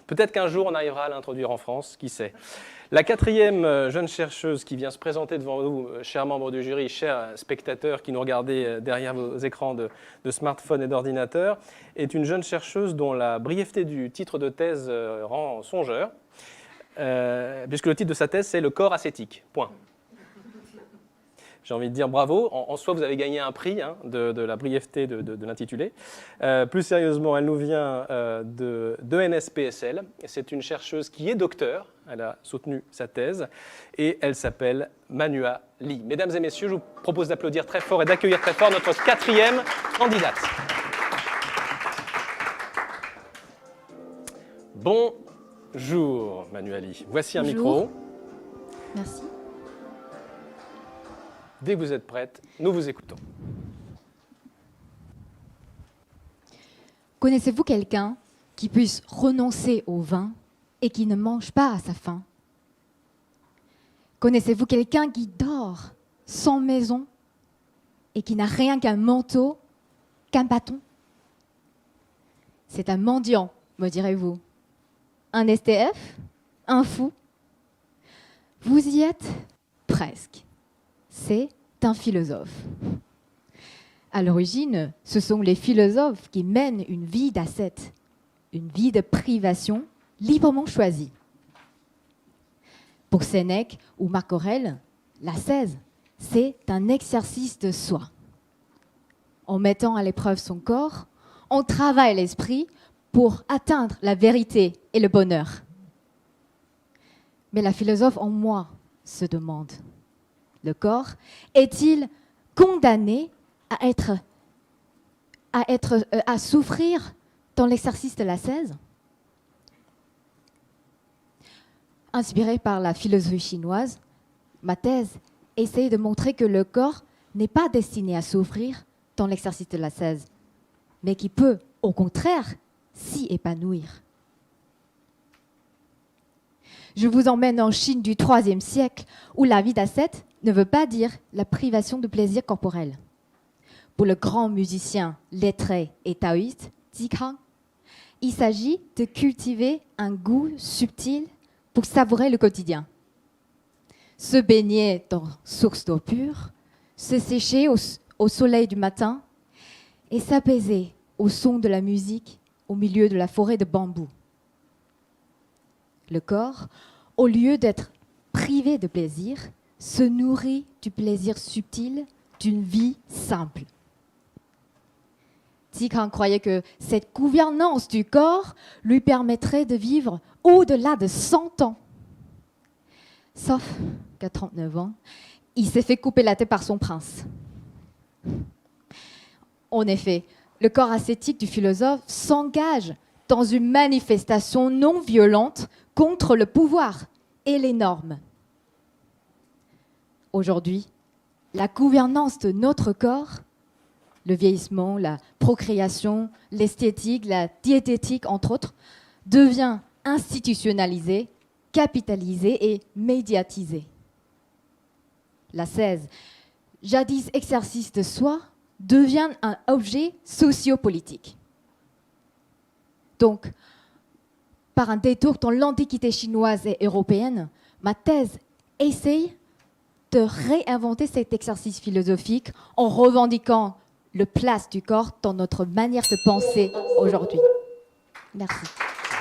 Peut-être qu'un jour, on arrivera à l'introduire en France, qui sait. La quatrième jeune chercheuse qui vient se présenter devant nous, chers membres du jury, chers spectateurs qui nous regardez derrière vos écrans de smartphone et d'ordinateur, est une jeune chercheuse dont la brièveté du titre de thèse rend songeur, puisque le titre de sa thèse, c'est « Le corps ascétique ». Point. J'ai envie de dire bravo. En soi, vous avez gagné un prix de la brièveté de l'intitulé. Plus sérieusement, elle nous vient de NSPSL. C'est une chercheuse qui est docteur. Elle a soutenu sa thèse. Et elle s'appelle Manhua Li. Mesdames et messieurs, je vous propose d'applaudir très fort et d'accueillir très fort notre quatrième candidate. Bonjour, Manhua Li. Voici un micro. Merci. Dès que vous êtes prête, nous vous écoutons. Connaissez-vous quelqu'un qui puisse renoncer au vin et qui ne mange pas à sa faim? Connaissez-vous quelqu'un qui dort sans maison et qui n'a rien qu'un manteau, qu'un bâton? C'est un mendiant, me direz-vous. Un STF? Un fou? Vous y êtes presque. C'est un philosophe. À l'origine, ce sont les philosophes qui mènent une vie d'ascète, une vie de privation librement choisie. Pour Sénèque ou Marc Aurèle, l'ascèse, c'est un exercice de soi. En mettant à l'épreuve son corps, on travaille l'esprit pour atteindre la vérité et le bonheur. Mais la philosophe en moi se demande: le corps est-il condamné à souffrir dans l'exercice de l'ascèse? Inspirée par la philosophie chinoise, ma thèse essaye de montrer que le corps n'est pas destiné à souffrir dans l'exercice de l'ascèse, mais qui peut, au contraire, s'y épanouir. Je vous emmène en Chine du IIIe siècle, où la vie d'ascète ne veut pas dire la privation de plaisir corporel. Pour le grand musicien lettré et taoïste, Zhikang, il s'agit de cultiver un goût subtil pour savourer le quotidien. Se baigner dans source d'eau pure, se sécher au soleil du matin et s'apaiser au son de la musique au milieu de la forêt de bambous. Le corps, au lieu d'être privé de plaisir, se nourrit du plaisir subtil d'une vie simple. Zhikang croyait que cette gouvernance du corps lui permettrait de vivre au-delà de 100 ans. Sauf qu'à 39 ans, il s'est fait couper la tête par son prince. En effet, le corps ascétique du philosophe s'engage dans une manifestation non violente contre le pouvoir et les normes. Aujourd'hui, la gouvernance de notre corps, le vieillissement, la procréation, l'esthétique, la diététique, entre autres, devient institutionnalisée, capitalisée et médiatisée. L'ascèse, jadis exercice de soi, devient un objet sociopolitique. Donc, par un détour dans l'Antiquité chinoise et européenne, ma thèse essaye de réinventer cet exercice philosophique en revendiquant la place du corps dans notre manière de penser aujourd'hui. Merci.